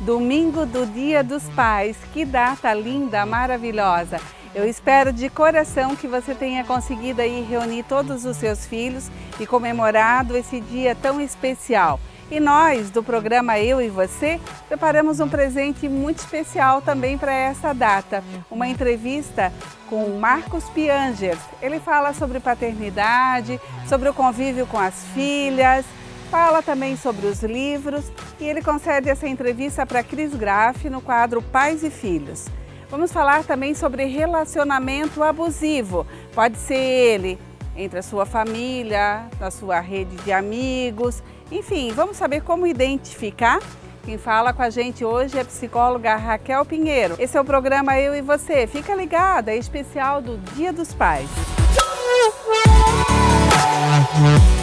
Domingo do Dia dos Pais, que data linda, maravilhosa! Eu espero de coração que você tenha conseguido aí reunir todos os seus filhos e comemorado esse dia tão especial. E nós, do programa Eu e Você, preparamos um presente muito especial também para essa data. Uma entrevista com o Marcos Piangers. Ele fala sobre paternidade, sobre o convívio com as filhas, fala também sobre os livros e ele concede essa entrevista para Cris Graff no quadro Pais e Filhos. Vamos falar também sobre relacionamento abusivo. Pode ser ele entre a sua família, na sua rede de amigos, enfim, vamos saber como identificar. Quem fala com a gente hoje é a psicóloga Raquel Pinheiro. Esse é o programa Eu e Você. Fica ligado, é especial do Dia dos Pais.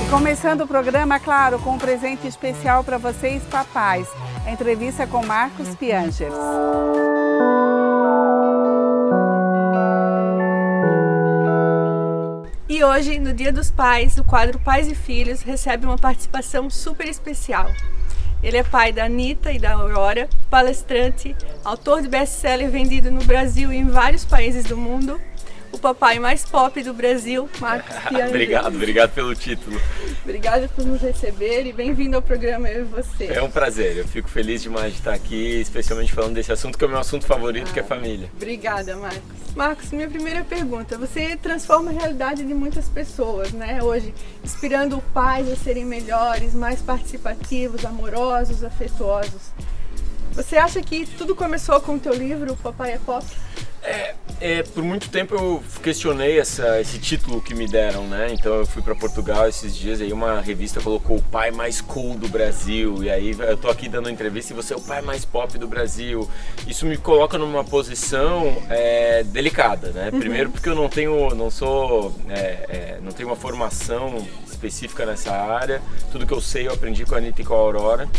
E começando o programa, claro, com um presente especial para vocês, papais. A entrevista com Marcos Piangers. E hoje, no Dia dos Pais, o quadro Pais e Filhos recebe uma participação super especial. Ele é pai da Anitta e da Aurora, palestrante, autor de best-seller vendido no Brasil e em vários países do mundo, o papai mais pop do Brasil, Marcos Piangers. Obrigado pelo título. Obrigada por nos receber e bem-vindo ao programa Eu e Você. É um prazer, eu fico feliz demais de estar aqui, especialmente falando desse assunto que é o meu assunto favorito, que é família. Obrigada, Marcos. Marcos, minha primeira pergunta, você transforma a realidade de muitas pessoas, né, hoje, inspirando pais a serem melhores, mais participativos, amorosos, afetuosos. Você acha que tudo começou com o teu livro, O Papai é Pop? Por muito tempo eu questionei esse título que me deram, né? Então eu fui para Portugal esses dias e aí uma revista colocou o pai mais cool do Brasil. E aí eu tô aqui dando entrevista e você é o pai mais pop do Brasil. Isso me coloca numa posição delicada, né? Primeiro porque eu não tenho uma formação específica nessa área. Tudo que eu sei eu aprendi com a Anitta e com a Aurora.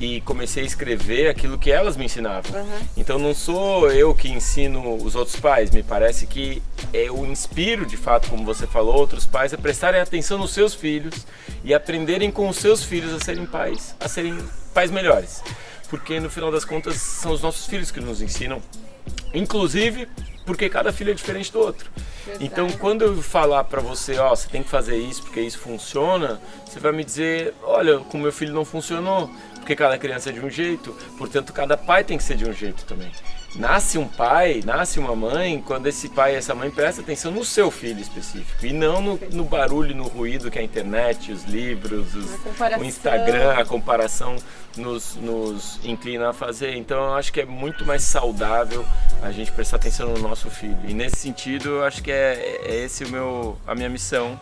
E comecei a escrever aquilo que elas me ensinavam. Então não sou eu que ensino os outros pais, me parece que eu inspiro de fato, como você falou, outros pais a prestarem atenção nos seus filhos e aprenderem com os seus filhos a serem pais melhores. Porque no final das contas são os nossos filhos que nos ensinam, inclusive porque cada filho é diferente do outro. Verdade. Então quando eu falar pra você, você tem que fazer isso porque isso funciona, você vai me dizer, olha, com meu filho não funcionou. Porque cada criança é de um jeito, portanto cada pai tem que ser de um jeito também. Nasce um pai, nasce uma mãe, quando esse pai e essa mãe prestam atenção no seu filho específico e não no barulho, no ruído que a internet, os livros, o Instagram, a comparação nos inclina a fazer. Então eu acho que é muito mais saudável a gente prestar atenção no nosso filho. E nesse sentido eu acho que é esse a minha missão.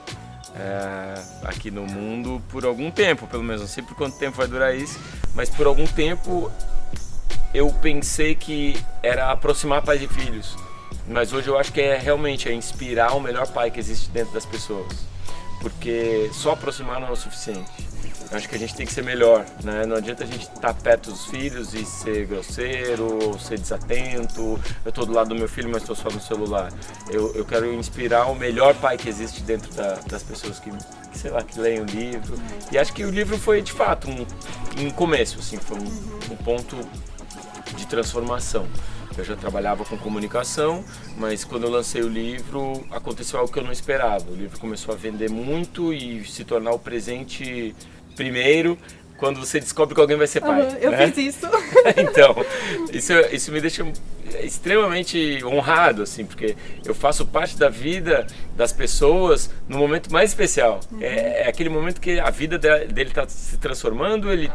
Aqui no mundo por algum tempo, pelo menos, não sei por quanto tempo vai durar isso, mas por algum tempo eu pensei que era aproximar pais e filhos, mas hoje eu acho que realmente inspirar o melhor pai que existe dentro das pessoas, porque só aproximar não é o suficiente. Eu acho que a gente tem que ser melhor, né? Não adianta a gente estar perto dos filhos e ser grosseiro, ou ser desatento. Eu estou do lado do meu filho, mas estou só no celular. Eu quero inspirar o melhor pai que existe dentro das pessoas que leem o livro. E acho que o livro foi, de fato, um começo, assim, foi um ponto de transformação. Eu já trabalhava com comunicação, mas quando eu lancei o livro, aconteceu algo que eu não esperava. O livro começou a vender muito e se tornar o presente primeiro quando você descobre que alguém vai ser pai. Eu fiz isso. Então, isso me deixa extremamente honrado, assim, porque eu faço parte da vida das pessoas no momento mais especial. É aquele momento que a vida dele está se transformando, ele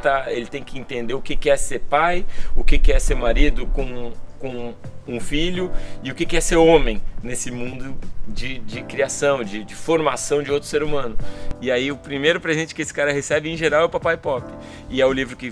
tem que entender o que é ser pai, o que é ser marido com um filho e o que é ser homem nesse mundo de criação, de formação de outro ser humano. E aí o primeiro presente que esse cara recebe em geral é o Papai Pop. E é o livro que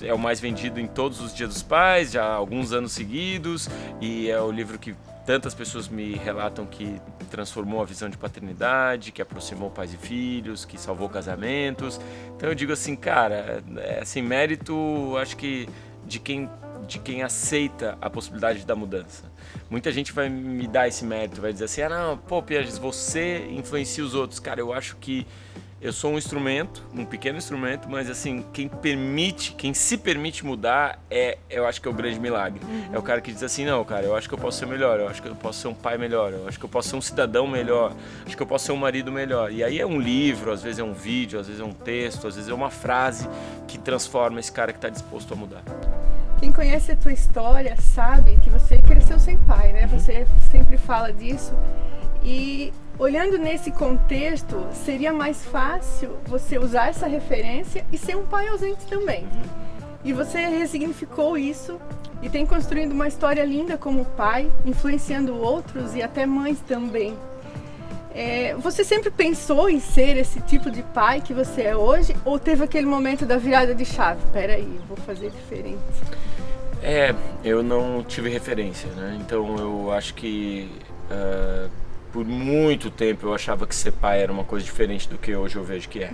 é o mais vendido em todos os Dias dos Pais, já há alguns anos seguidos, e é o livro que tantas pessoas me relatam que transformou a visão de paternidade, que aproximou pais e filhos, que salvou casamentos. Então eu digo assim, cara, assim, mérito, acho que de quem aceita a possibilidade da mudança. Muita gente vai me dar esse mérito, vai dizer assim, não, pô, Pierres, você influencia os outros. Cara, eu acho que eu sou um instrumento, um pequeno instrumento, mas assim, quem se permite mudar, eu acho que é o grande milagre. É o cara que diz assim, não, cara, eu acho que eu posso ser melhor, eu acho que eu posso ser um pai melhor, eu acho que eu posso ser um cidadão melhor, acho que eu posso ser um marido melhor. E aí é um livro, às vezes é um vídeo, às vezes é um texto, às vezes é uma frase que transforma esse cara que está disposto a mudar. Quem conhece a tua história sabe que você cresceu sem pai, né? Você sempre fala disso. E olhando nesse contexto, seria mais fácil você usar essa referência e ser um pai ausente também. E você ressignificou isso e tem construído uma história linda como pai, influenciando outros e até mães também. Você sempre pensou em ser esse tipo de pai que você é hoje? Ou teve aquele momento da virada de chave? Peraí, eu vou fazer diferente. Eu não tive referência, né? Então eu acho que por muito tempo eu achava que ser pai era uma coisa diferente do que hoje eu vejo que é.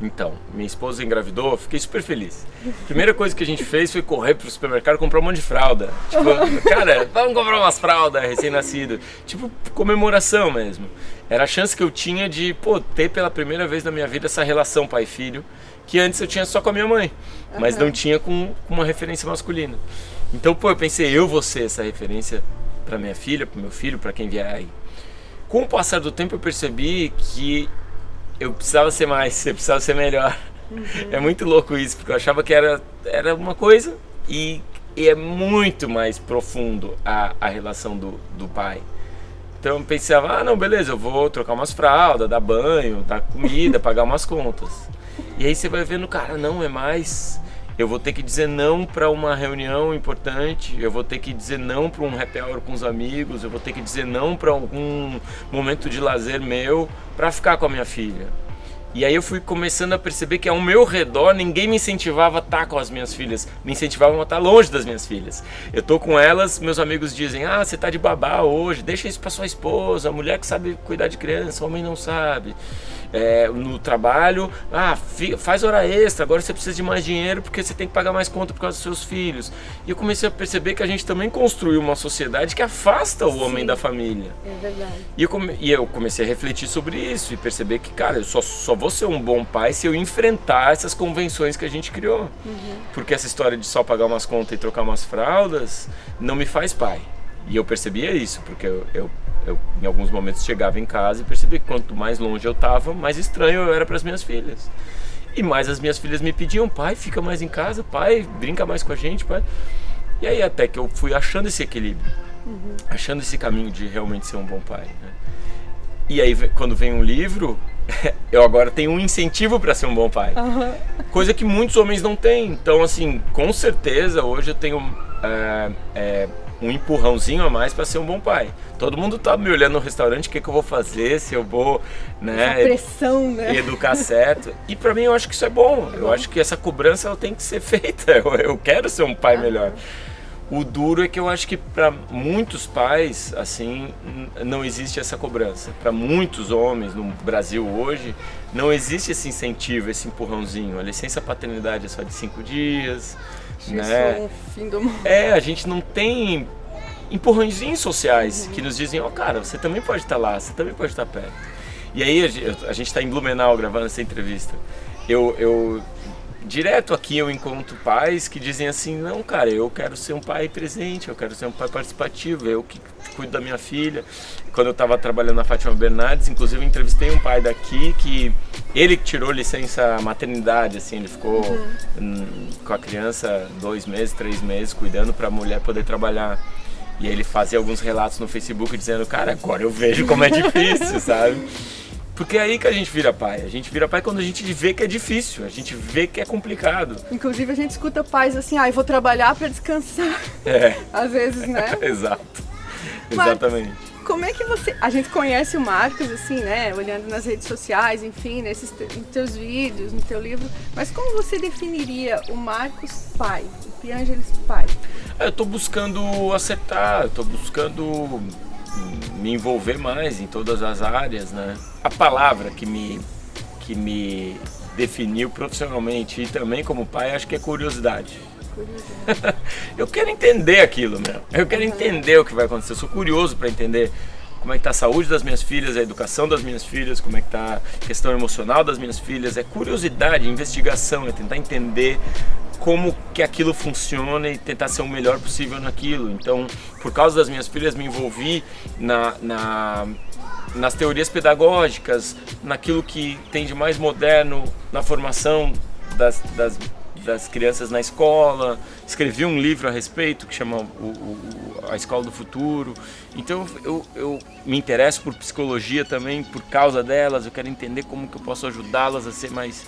Então, minha esposa engravidou, fiquei super feliz. Primeira coisa que a gente fez foi correr pro supermercado e comprar um monte de fralda. Tipo, cara, vamos comprar umas fraldas recém-nascido. Tipo, comemoração mesmo. Era a chance que eu tinha de, ter pela primeira vez na minha vida essa relação pai e filho, que antes eu tinha só com a minha mãe, mas não tinha com uma referência masculina. Então, eu pensei, eu vou ser essa referência pra minha filha, pro meu filho, pra quem vier aí. Com o passar do tempo eu percebi que eu precisava ser mais, eu precisava ser melhor. É muito louco isso, porque eu achava que era uma coisa e é muito mais profundo a relação do pai. Então eu pensava, não, beleza, eu vou trocar umas fraldas, dar banho, dar comida, pagar umas contas. E aí você vai vendo, cara, não é mais. Eu vou ter que dizer não para uma reunião importante, eu vou ter que dizer não para um happy hour com os amigos, eu vou ter que dizer não para algum momento de lazer meu para ficar com a minha filha. E aí eu fui começando a perceber que ao meu redor ninguém me incentivava a estar com as minhas filhas, me incentivavam a estar longe das minhas filhas. Eu tô com elas, meus amigos dizem, você tá de babá hoje, deixa isso para sua esposa, a mulher que sabe cuidar de criança, o homem não sabe. No trabalho, faz hora extra, agora você precisa de mais dinheiro porque você tem que pagar mais conta por causa dos seus filhos. E eu comecei a perceber que a gente também construiu uma sociedade que afasta o homem da família. É verdade. E eu comecei a refletir sobre isso e perceber que, cara, eu só vou ser um bom pai se eu enfrentar essas convenções que a gente criou. Porque essa história de só pagar umas contas e trocar umas fraldas não me faz pai. E eu percebia isso, porque eu em alguns momentos chegava em casa e percebia que quanto mais longe eu estava, mais estranho eu era para as minhas filhas. E mais as minhas filhas me pediam, pai, fica mais em casa, pai, brinca mais com a gente, pai. E aí até que eu fui achando esse equilíbrio, achando esse caminho de realmente ser um bom pai, né? E aí quando vem um livro, eu agora tenho um incentivo para ser um bom pai. Coisa que muitos homens não têm. Então assim, com certeza hoje eu tenho um empurrãozinho a mais para ser um bom pai. Todo mundo tá me olhando no restaurante, o que eu vou fazer, se eu vou, né, essa pressão, né? Educar certo. E para mim eu acho que isso é bom. Eu acho que essa cobrança ela tem que ser feita. Eu quero ser um pai melhor. O duro é que eu acho que para muitos pais, assim, não existe essa cobrança. Para muitos homens no Brasil hoje, não existe esse incentivo, esse empurrãozinho. A licença paternidade é só de 5 dias. Isso né? é um fim do mundo. A gente não tem empurrõezinhos sociais que nos dizem, cara, você também pode estar lá, você também pode estar perto. E aí a gente está em Blumenau gravando essa entrevista. Direto aqui eu encontro pais que dizem assim, não, cara, eu quero ser um pai presente, eu quero ser um pai participativo, eu que cuido da minha filha. Quando eu estava trabalhando na Fátima Bernardes, inclusive eu entrevistei um pai daqui que ele tirou licença maternidade, assim, ele ficou com a criança 2 meses, 3 meses, cuidando para a mulher poder trabalhar. E aí ele fazia alguns relatos no Facebook dizendo, cara, agora eu vejo como é difícil, sabe? Porque é aí que a gente vira pai. A gente vira pai quando a gente vê que é difícil, a gente vê que é complicado. Inclusive a gente escuta pais assim, eu vou trabalhar para descansar. Às vezes, né? Exato. Exatamente. Como é que você... A gente conhece o Marcos, assim, né? Olhando nas redes sociais, enfim, nos teus vídeos, no teu livro. Mas como você definiria o Marcos pai, o Piângeles pai? Eu tô buscando acertar, eu tô buscando me envolver mais em todas as áreas, né? A palavra que me definiu profissionalmente e também como pai, acho que é curiosidade. Eu quero entender aquilo, meu. Eu quero entender o que vai acontecer. Eu sou curioso para entender como é que tá a saúde das minhas filhas, a educação das minhas filhas, como é que tá a questão emocional das minhas filhas. É curiosidade, investigação, é tentar entender como que aquilo funciona e tentar ser o melhor possível naquilo. Então, por causa das minhas filhas, me envolvi nas teorias pedagógicas, naquilo que tem de mais moderno na formação das crianças na escola. Escrevi um livro a respeito que chama A Escola do Futuro. Então eu me interesso por psicologia também por causa delas. Eu quero entender como que eu posso ajudá-las a ser mais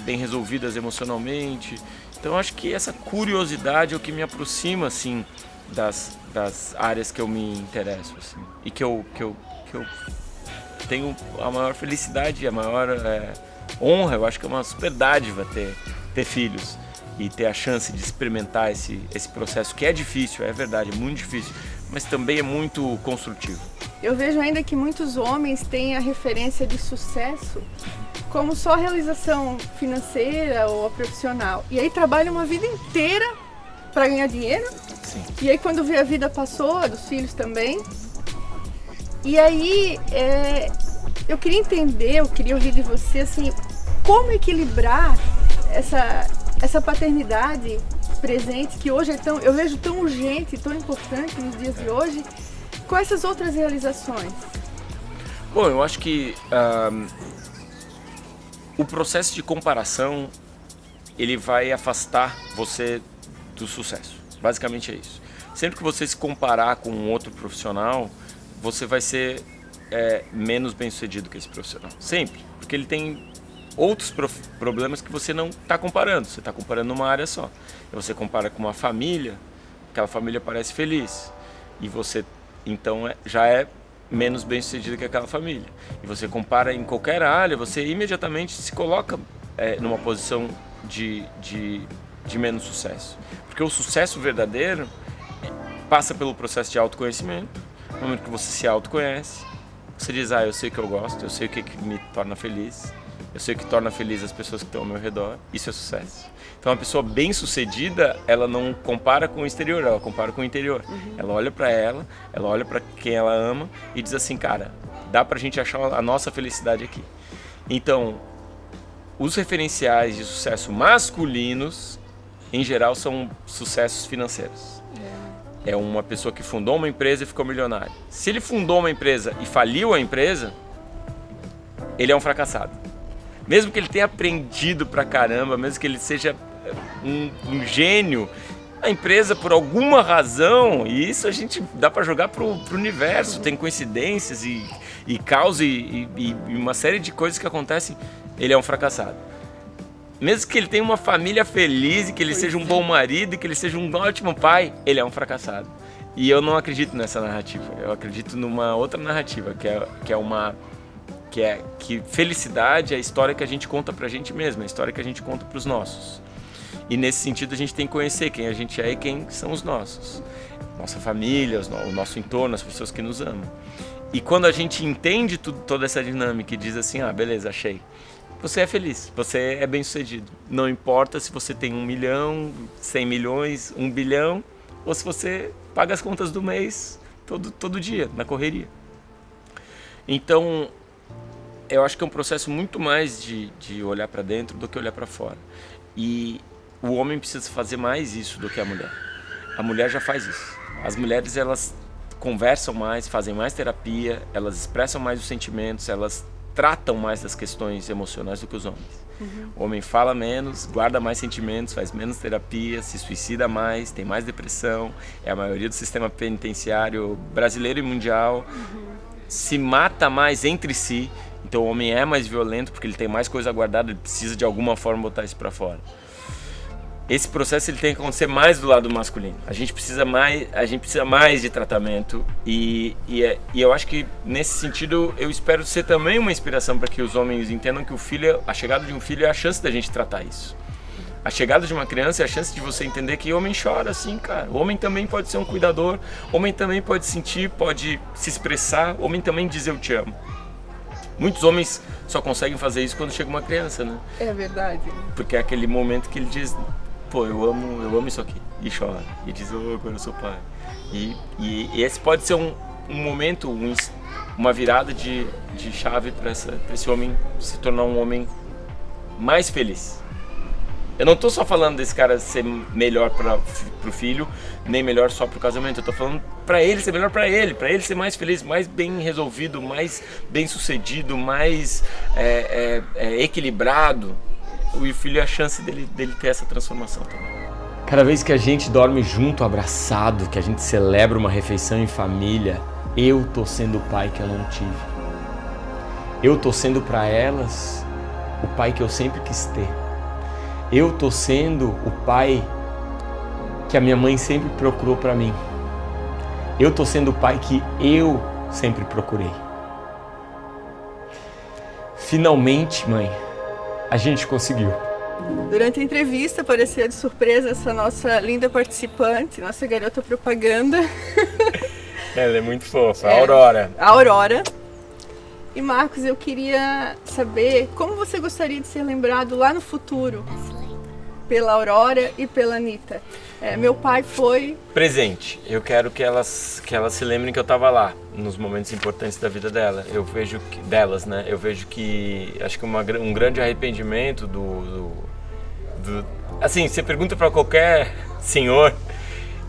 bem resolvidas emocionalmente. Então acho que essa curiosidade é o que me aproxima assim das áreas que eu me interesso assim, e que eu tenho a maior felicidade, a maior honra. Eu acho que é uma super dádiva ter filhos e ter a chance de experimentar esse processo que é difícil, é verdade, é muito difícil, mas também é muito construtivo. Eu vejo ainda que muitos homens têm a referência de sucesso como só a realização financeira ou a profissional. E aí trabalham uma vida inteira para ganhar dinheiro. Sim. E aí quando vê a vida passou, dos filhos também. E aí eu queria entender, eu queria ouvir de você assim, como equilibrar essa paternidade presente que hoje eu vejo tão urgente, tão importante nos dias de hoje, com essas outras realizações. Bom, eu acho que o processo de comparação ele vai afastar você do sucesso. Basicamente é isso. Sempre que você se comparar com um outro profissional, você vai ser menos bem sucedido que esse profissional. Sempre. Porque ele tem outros problemas que você não está comparando. Você está comparando numa área só. E você compara com uma família, aquela família parece feliz. E você, então, já é menos bem sucedido que aquela família. E você compara em qualquer área, você imediatamente se coloca numa posição de menos sucesso. Porque o sucesso verdadeiro passa pelo processo de autoconhecimento. No momento que você se autoconhece, você diz, eu sei o que eu gosto, eu sei o que me torna feliz, eu sei o que torna feliz as pessoas que estão ao meu redor. Isso é sucesso. Então, uma pessoa bem-sucedida, ela não compara com o exterior, ela compara com o interior. Uhum. Ela olha para ela olha para quem ela ama e diz assim, cara, dá pra gente achar a nossa felicidade aqui. Então, os referenciais de sucesso masculinos, em geral, são sucessos financeiros. É uma pessoa que fundou uma empresa e ficou milionário. Se ele fundou uma empresa e faliu a empresa, ele é um fracassado. Mesmo que ele tenha aprendido pra caramba, mesmo que ele seja um gênio, a empresa, por alguma razão, e isso a gente dá pra jogar pro universo, tem coincidências e causa e uma série de coisas que acontecem, ele é um fracassado. Mesmo que ele tenha uma família feliz, e que ele seja um bom marido, e que ele seja um ótimo pai, ele é um fracassado. E eu não acredito nessa narrativa. Eu acredito numa outra narrativa, que felicidade é a história que a gente conta pra gente mesmo, é a história que a gente conta pros nossos. E nesse sentido a gente tem que conhecer quem a gente é e quem são os nossos. Nossa família, o nosso entorno, as pessoas que nos amam. E quando a gente entende toda essa dinâmica e diz assim, beleza, achei. Você é feliz, você é bem-sucedido. Não importa se você tem 1 milhão, 100 milhões, 1 bilhão, ou se você paga as contas do mês todo dia, na correria. Então, eu acho que é um processo muito mais de olhar para dentro do que olhar para fora. E o homem precisa fazer mais isso do que a mulher. A mulher já faz isso. As mulheres, elas conversam mais, fazem mais terapia, elas expressam mais os sentimentos, elas tratam mais das questões emocionais do que os homens. Uhum. O homem fala menos, guarda mais sentimentos, faz menos terapia, se suicida mais, tem mais depressão, é a maioria do sistema penitenciário brasileiro e mundial, se mata mais entre si, então o homem é mais violento porque ele tem mais coisa guardada, ele precisa de alguma forma botar isso para fora. esse processo ele tem que acontecer mais do lado masculino. A gente precisa mais de tratamento e eu acho que nesse sentido eu espero ser também uma inspiração para que os homens entendam que a chegada de um filho é a chance da gente tratar isso. A chegada de uma criança é a chance de você entender que o homem chora assim, cara. O homem também pode ser um cuidador, o homem também pode sentir, pode se expressar, o homem também diz eu te amo. Muitos homens só conseguem fazer isso quando chega uma criança, né? É verdade. Porque é aquele momento que ele diz, pô, eu amo isso aqui. E chora. E diz, agora eu sou pai. E esse pode ser um momento, uma virada de chave para esse homem se tornar um homem mais feliz. Eu não tô só falando desse cara ser melhor pro filho, nem melhor só pro casamento. Eu tô falando pra ele ser melhor pra ele ser mais feliz, mais bem resolvido, mais bem sucedido, mais equilibrado. O filho é a chance dele ter essa transformação também. Cada vez que a gente dorme junto, abraçado, que a gente celebra uma refeição em família, eu tô sendo o pai que eu não tive. Eu tô sendo pra elas o pai que eu sempre quis ter. Eu tô sendo o pai que a minha mãe sempre procurou para mim. Eu tô sendo o pai que eu sempre procurei. Finalmente, mãe, a gente conseguiu. Durante a entrevista apareceu de surpresa essa nossa linda participante, nossa garota propaganda. Ela é muito fofa, a Aurora. A Aurora. E Marcos, eu queria saber como você gostaria de ser lembrado lá no futuro pela Aurora e pela Anitta. Meu pai foi... Presente. Eu quero que elas se lembrem que eu estava lá, nos momentos importantes da vida dela. Eu vejo delas, né? Eu vejo que, acho que um grande arrependimento assim, você pergunta para qualquer senhor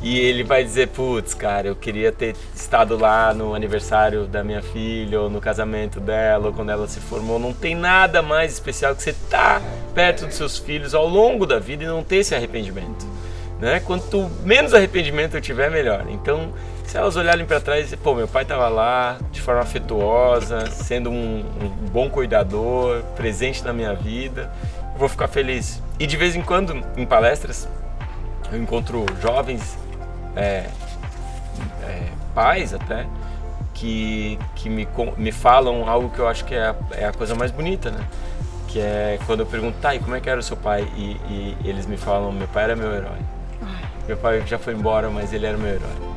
e ele vai dizer, putz, cara, eu queria ter estado lá no aniversário da minha filha, ou no casamento dela, ou quando ela se formou. Não tem nada mais especial que você estar perto dos seus filhos ao longo da vida e não ter esse arrependimento, né? Quanto menos arrependimento eu tiver, melhor. Então, se elas olharem para trás e dizer, pô, meu pai estava lá de forma afetuosa, sendo um bom cuidador, presente na minha vida, eu vou ficar feliz. E de vez em quando, em palestras, eu encontro jovens, pais até, que me falam algo que eu acho que é a coisa mais bonita, né? Que é quando eu pergunto, tá, e como é que era o seu pai? E eles me falam, meu pai era meu herói. Meu pai já foi embora, mas ele era meu herói.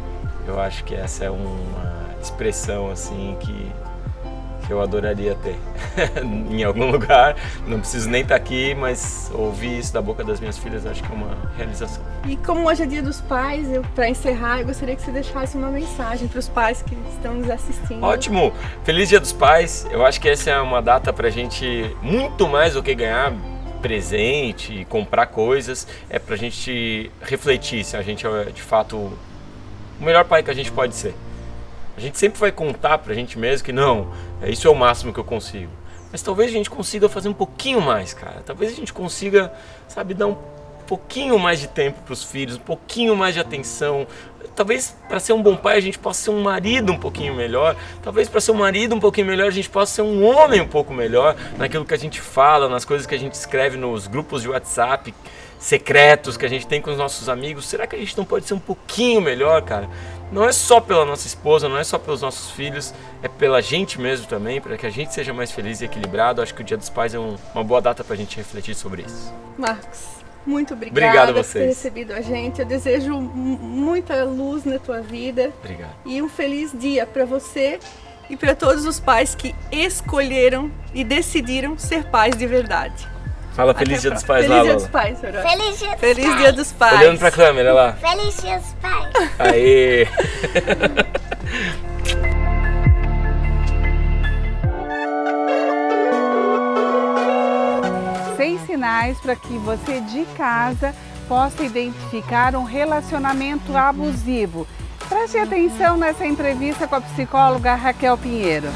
Eu acho que essa é uma expressão assim que eu adoraria ter em algum lugar. Não preciso nem estar aqui, mas ouvir isso da boca das minhas filhas acho que é uma realização. E como hoje é Dia dos Pais, para encerrar, eu gostaria que você deixasse uma mensagem para os pais que estão nos assistindo. Ótimo! Feliz Dia dos Pais! Eu acho que essa é uma data para a gente, muito mais do que ganhar presente e comprar coisas, é pra gente refletir se a gente é de fato o melhor pai que a gente pode ser. A gente sempre vai contar pra gente mesmo que não, isso é o máximo que eu consigo. Mas talvez a gente consiga fazer um pouquinho mais, cara. Talvez a gente consiga, sabe, dar um pouquinho mais de tempo pros filhos, um pouquinho mais de atenção. Talvez para ser um bom pai a gente possa ser um marido um pouquinho melhor. Talvez para ser um marido um pouquinho melhor a gente possa ser um homem um pouco melhor naquilo que a gente fala, nas coisas que a gente escreve nos grupos de WhatsApp secretos que a gente tem com os nossos amigos. Será que a gente não pode ser um pouquinho melhor, cara? Não é só pela nossa esposa, não é só pelos nossos filhos, é pela gente mesmo também, para que a gente seja mais feliz e equilibrado. Acho que o Dia dos Pais é uma boa data para a gente refletir sobre isso. Marcos, muito obrigada Obrigado a por vocês. ter recebido a gente. Eu desejo muita luz na tua vida. Obrigado. E um feliz dia para você e para todos os pais que escolheram e decidiram ser pais de verdade. Fala Feliz Dia dos Pais Feliz lá, Dia Lola. dos Pais, Aurora. Feliz Dia dos Feliz Pais. Dia dos Pais. Olhando pra câmera lá. Feliz Dia dos Pais. Aê! Seis sinais para que você de casa possa identificar um relacionamento abusivo. Preste atenção nessa entrevista com a psicóloga Raquel Pinheiro.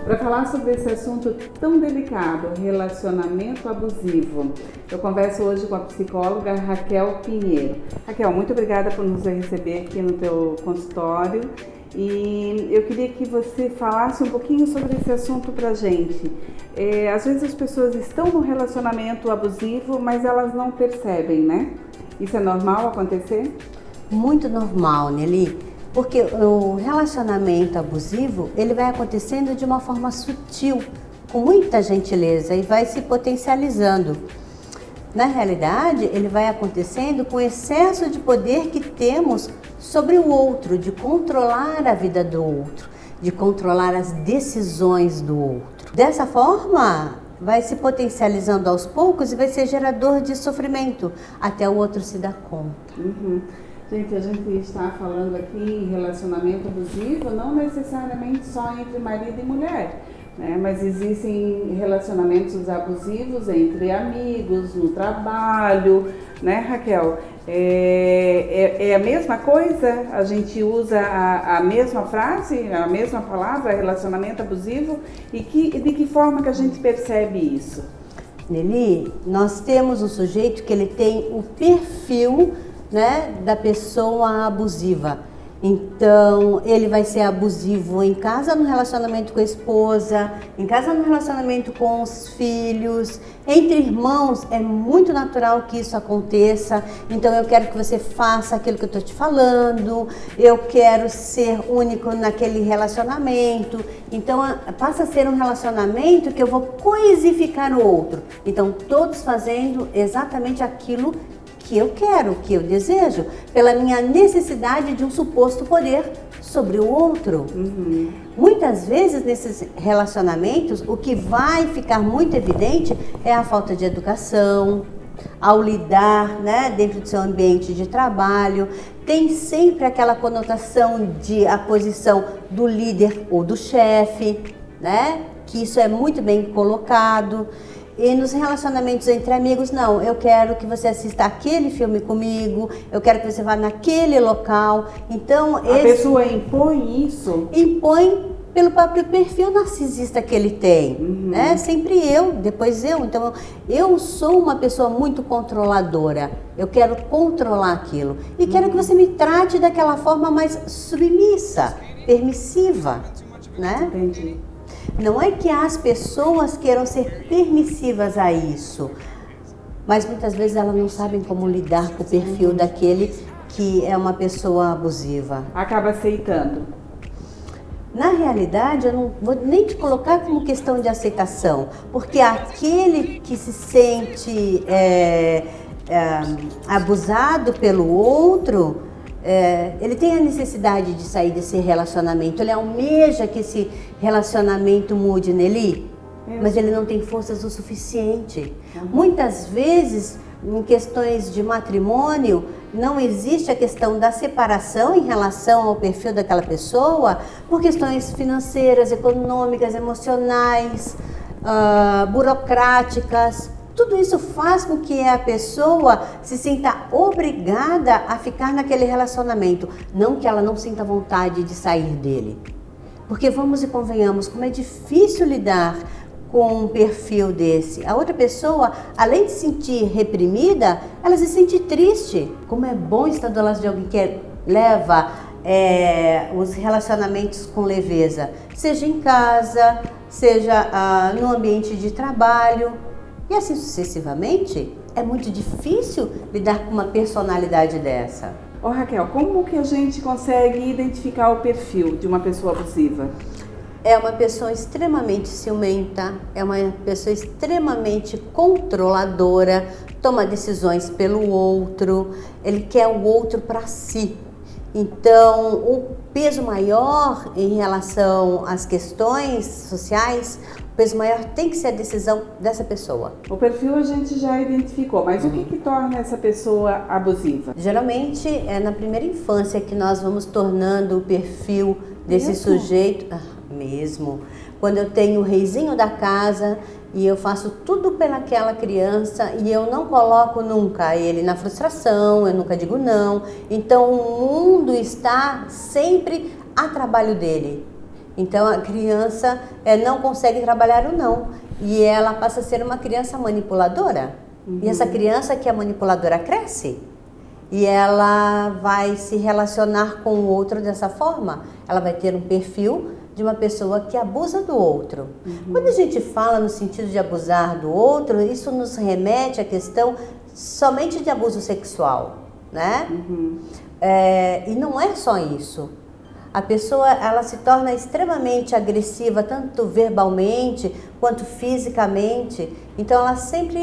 Para falar sobre esse assunto tão delicado, relacionamento abusivo, eu converso hoje com a psicóloga Raquel Pinheiro. Raquel, muito obrigada por nos receber aqui no teu consultório E eu queria que você falasse um pouquinho sobre esse assunto pra gente. Às vezes as pessoas estão num relacionamento abusivo, mas elas não percebem, né? Isso é normal acontecer? Muito normal, Nelly, porque o relacionamento abusivo, ele vai acontecendo de uma forma sutil, com muita gentileza e vai se potencializando. Na realidade, ele vai acontecendo com excesso de poder que temos sobre o outro, de controlar a vida do outro, de controlar as decisões do outro. Dessa forma, vai se potencializando aos poucos e vai ser gerador de sofrimento, até o outro se dar conta. Gente, a gente está falando aqui em relacionamento abusivo, não necessariamente só entre marido e mulher, né? Mas existem relacionamentos abusivos entre amigos, no trabalho, né, Raquel? É a mesma coisa? A gente usa a mesma frase, a mesma palavra, relacionamento abusivo? E de que forma que a gente percebe isso? Nelly, nós temos um sujeito que ele tem o perfil, né, da pessoa abusiva. Então, ele vai ser abusivo em casa, no relacionamento com a esposa, em casa, no relacionamento com os filhos, entre irmãos. É muito natural que isso aconteça. Então, eu quero que você faça aquilo que eu estou te falando, eu quero ser único naquele relacionamento. Então, passa a ser um relacionamento que eu vou coisificar o outro. Então, todos fazendo exatamente aquilo que eu quero, que eu desejo, pela minha necessidade de um suposto poder sobre o outro. Muitas vezes nesses relacionamentos, o que vai ficar muito evidente é a falta de educação, ao lidar, né, dentro do seu ambiente de trabalho. Tem sempre aquela conotação de a posição do líder ou do chefe, né, que isso é muito bem colocado. E nos relacionamentos entre amigos, não, eu quero que você assista aquele filme comigo, eu quero que você vá naquele local. Então, a pessoa impõe isso? Impõe pelo próprio perfil narcisista que ele tem, né? Sempre eu, depois eu. Então, eu sou uma pessoa muito controladora, eu quero controlar aquilo. E quero que você me trate daquela forma mais submissa, permissiva, né? Entendi. Não é que as pessoas queiram ser permissivas a isso, mas muitas vezes elas não sabem como lidar com o perfil daquele que é uma pessoa abusiva. Acaba aceitando. Na realidade, eu não vou nem te colocar como questão de aceitação, porque aquele que se sente abusado pelo outro, ele tem a necessidade de sair desse relacionamento, ele almeja que esse relacionamento mude nele, mas ele não tem forças o suficiente. Muitas vezes, em questões de matrimônio, não existe a questão da separação em relação ao perfil daquela pessoa, por questões financeiras, econômicas, emocionais, burocráticas. Tudo isso faz com que a pessoa se sinta obrigada a ficar naquele relacionamento, não que ela não sinta vontade de sair dele. Porque vamos e convenhamos, como é difícil lidar com um perfil desse. A outra pessoa, além de se sentir reprimida, ela se sente triste. Como é bom estar do lado de alguém que leva os relacionamentos com leveza, seja em casa, seja no ambiente de trabalho. E assim sucessivamente, é muito difícil lidar com uma personalidade dessa. Ô Raquel, como que a gente consegue identificar o perfil de uma pessoa abusiva? É uma pessoa extremamente ciumenta, é uma pessoa extremamente controladora, toma decisões pelo outro, ele quer o outro para si. Então, o peso maior em relação às questões sociais, o peso maior tem que ser a decisão dessa pessoa. O perfil a gente já identificou, mas o que torna essa pessoa abusiva? Geralmente é na primeira infância que nós vamos tornando o perfil desse sujeito. Mesmo. Quando eu tenho o reizinho da casa e eu faço tudo pelaquela criança e eu não coloco nunca ele na frustração, eu nunca digo não. Então o mundo está sempre a trabalho dele. Então a criança não consegue trabalhar o não e ela passa a ser uma criança manipuladora. E essa criança que é manipuladora cresce. e ela vai se relacionar com o outro dessa forma. Ela vai ter um perfil de uma pessoa que abusa do outro. Quando a gente fala no sentido de abusar do outro, isso nos remete à questão somente de abuso sexual, né? E não é só isso. A pessoa, ela se torna extremamente agressiva, tanto verbalmente quanto fisicamente. Então, ela sempre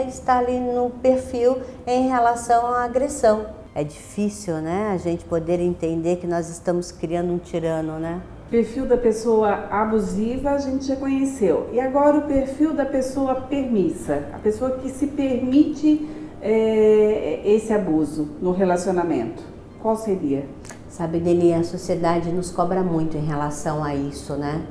está ali no perfil em relação à agressão. É difícil, né, a gente poder entender que nós estamos criando um tirano, né? O perfil da pessoa abusiva a gente já conheceu. E agora o perfil da pessoa permissa, a pessoa que se permite esse abuso no relacionamento. Qual seria? Sabe, Nelly, a sociedade nos cobra muito em relação a isso, né?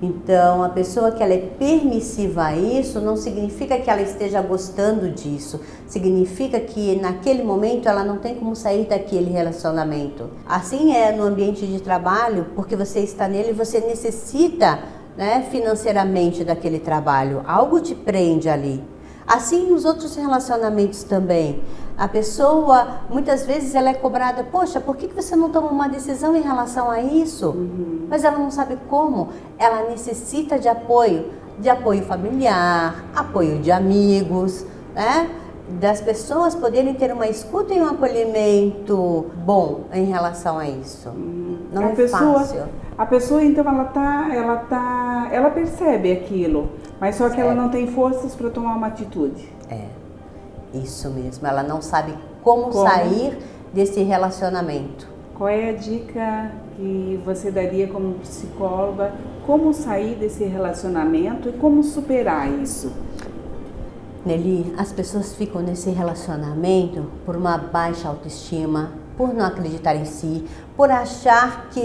Então, a pessoa que ela é permissiva a isso não significa que ela esteja gostando disso. Significa que naquele momento ela não tem como sair daquele relacionamento. Assim é no ambiente de trabalho, porque você está nele e você necessita, né, financeiramente daquele trabalho. Algo te prende ali. Assim nos outros relacionamentos também. A pessoa, muitas vezes, ela é cobrada, poxa, por que você não toma uma decisão em relação a isso? Mas ela não sabe como. Ela necessita de apoio familiar, apoio de amigos, né? Das pessoas poderem ter uma escuta e um acolhimento bom em relação a isso. Não é fácil. A pessoa, então, ela percebe aquilo, mas só que ela não tem forças para tomar uma atitude. Isso mesmo, ela não sabe como sair desse relacionamento. Qual é a dica que você daria como psicóloga, como sair desse relacionamento e como superar isso? Nelly, as pessoas ficam nesse relacionamento por uma baixa autoestima, por não acreditar em si, por achar que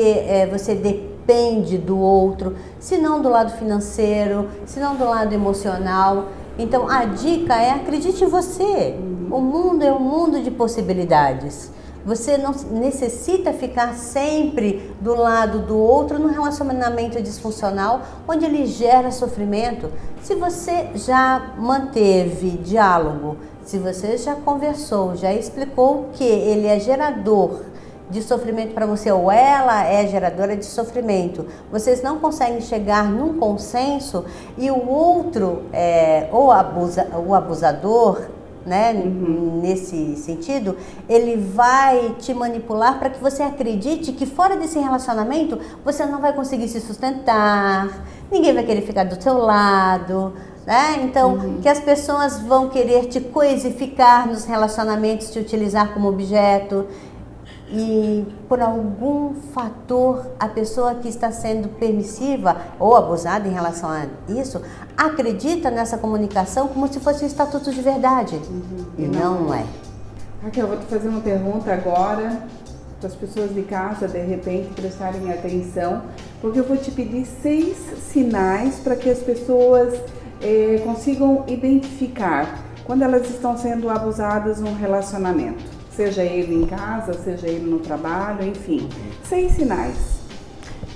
você depende do outro, se não do lado financeiro, se não do lado emocional. Então, a dica é: acredite em você. O mundo é um mundo de possibilidades. Você não necessita ficar sempre do lado do outro num relacionamento disfuncional, onde ele gera sofrimento. Se você já manteve diálogo, se você já conversou, já explicou que ele é gerador de sofrimento para você, ou ela é geradora de sofrimento, vocês não conseguem chegar num consenso e o outro, o abusador, né, nesse sentido, ele vai te manipular para que você acredite que fora desse relacionamento você não vai conseguir se sustentar, ninguém vai querer ficar do seu lado, né? Então, que as pessoas vão querer te coisificar nos relacionamentos, te utilizar como objeto. E por algum fator, a pessoa que está sendo permissiva ou abusada em relação a isso, acredita nessa comunicação como se fosse um estatuto de verdade. E não é. Raquel, eu vou te fazer uma pergunta agora, para as pessoas de casa, de repente, prestarem atenção, porque eu vou te pedir 6 sinais para que as pessoas consigam identificar quando elas estão sendo abusadas num relacionamento. Seja ele em casa, seja ele no trabalho, enfim. 6 sinais.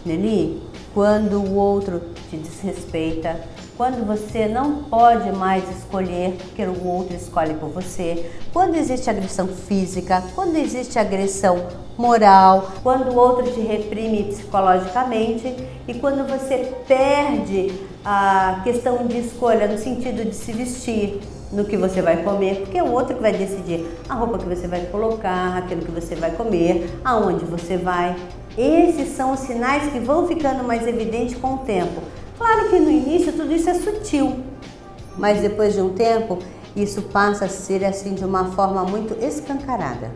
Nelly, quando o outro te desrespeita, quando você não pode mais escolher porque o outro escolhe por você, quando existe agressão física, quando existe agressão moral, quando o outro te reprime psicologicamente e quando você perde a questão de escolha no sentido de se vestir, no que você vai comer, porque é o outro que vai decidir a roupa que você vai colocar, aquilo que você vai comer, aonde você vai. Esses são os sinais que vão ficando mais evidentes com o tempo. Claro que no início tudo isso é sutil, mas depois de um tempo isso passa a ser assim de uma forma muito escancarada.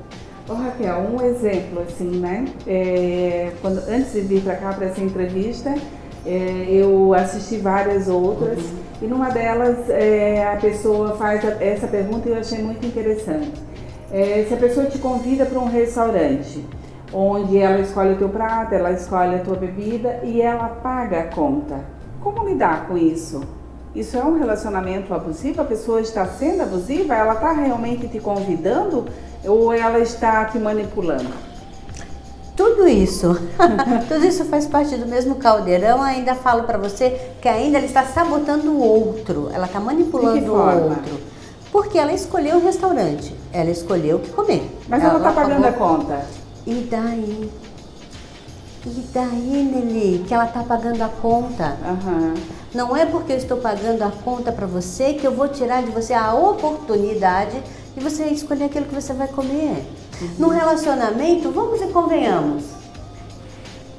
Ô Raquel, um exemplo assim, né? Antes de vir para cá para essa entrevista, eu assisti várias outras e numa delas a pessoa faz essa pergunta e eu achei muito interessante. Se a pessoa te convida para um restaurante, onde ela escolhe o teu prato, ela escolhe a tua bebida e ela paga a conta, como lidar com isso? Isso é um relacionamento abusivo? A pessoa está sendo abusiva? Ela está realmente te convidando ou ela está te manipulando? Tudo isso faz parte do mesmo caldeirão. Ainda falo para você que ainda ela está sabotando o outro, ela está manipulando o outro, porque ela escolheu um restaurante. Ela escolheu o que comer. Mas ela tá pagando a conta. E daí? E daí, Nelly, que ela tá pagando a conta? Aham. Não é porque eu estou pagando a conta para você que eu vou tirar de você a oportunidade de você escolher aquilo que você vai comer. No relacionamento, vamos e convenhamos.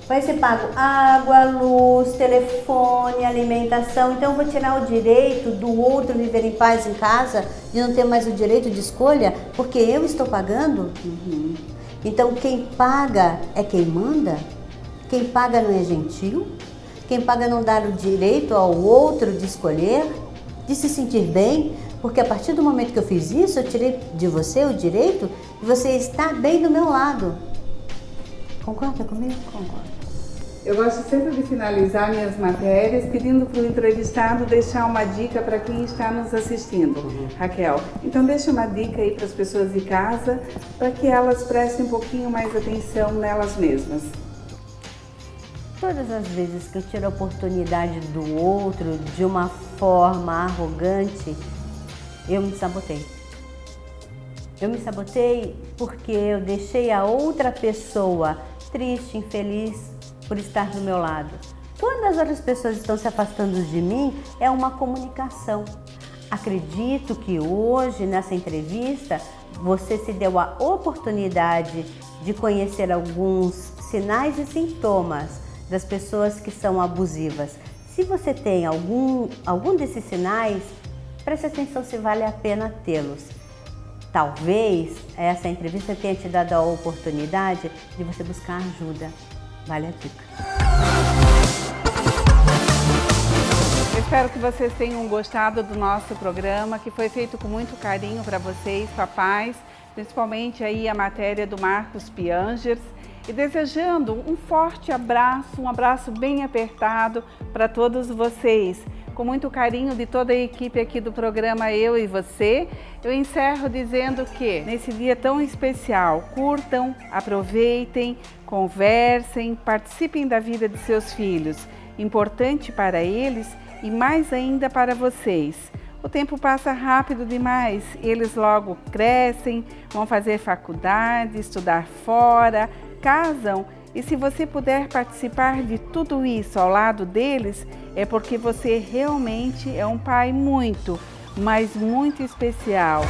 Vai ser pago água, luz, telefone, alimentação. Então eu vou tirar o direito do outro viver em paz em casa, de não ter mais o direito de escolha, porque eu estou pagando? Então quem paga é quem manda? Quem paga não é gentil? Quem paga não dá o direito ao outro de escolher, de se sentir bem? Porque a partir do momento que eu fiz isso, eu tirei de você o direito de você estar bem do meu lado. Concorda comigo? Concordo. Eu gosto sempre de finalizar minhas matérias pedindo para o entrevistado deixar uma dica para quem está nos assistindo. Raquel, então deixa uma dica aí para as pessoas de casa, para que elas prestem um pouquinho mais atenção nelas mesmas. Todas as vezes que eu tiro a oportunidade do outro de uma forma arrogante, eu me sabotei. Eu me sabotei porque eu deixei a outra pessoa triste, infeliz, por estar do meu lado. Quando as outras pessoas estão se afastando de mim, é uma comunicação. Acredito que hoje, nessa entrevista, você se deu a oportunidade de conhecer alguns sinais e sintomas das pessoas que são abusivas. Se você tem algum desses sinais, preste atenção se vale a pena tê-los. Talvez essa entrevista tenha te dado a oportunidade de você buscar ajuda. Vale a dica. Eu espero que vocês tenham gostado do nosso programa, que foi feito com muito carinho para vocês, papais, principalmente aí a matéria do Marcos Piangers, e desejando um forte abraço, um abraço bem apertado para todos vocês. Com muito carinho de toda a equipe aqui do programa Eu e Você, eu encerro dizendo que nesse dia tão especial, curtam, aproveitem, conversem, participem da vida de seus filhos. Importante para eles e mais ainda para vocês. O tempo passa rápido demais, eles logo crescem, vão fazer faculdade, estudar fora, casam, e se você puder participar de tudo isso ao lado deles, é porque você realmente é um pai muito, mas muito especial.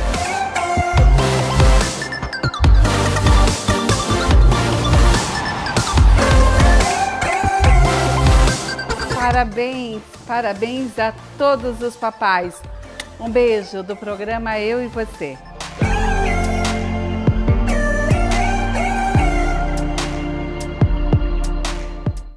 Parabéns, parabéns a todos os papais. Um beijo do programa Eu e Você.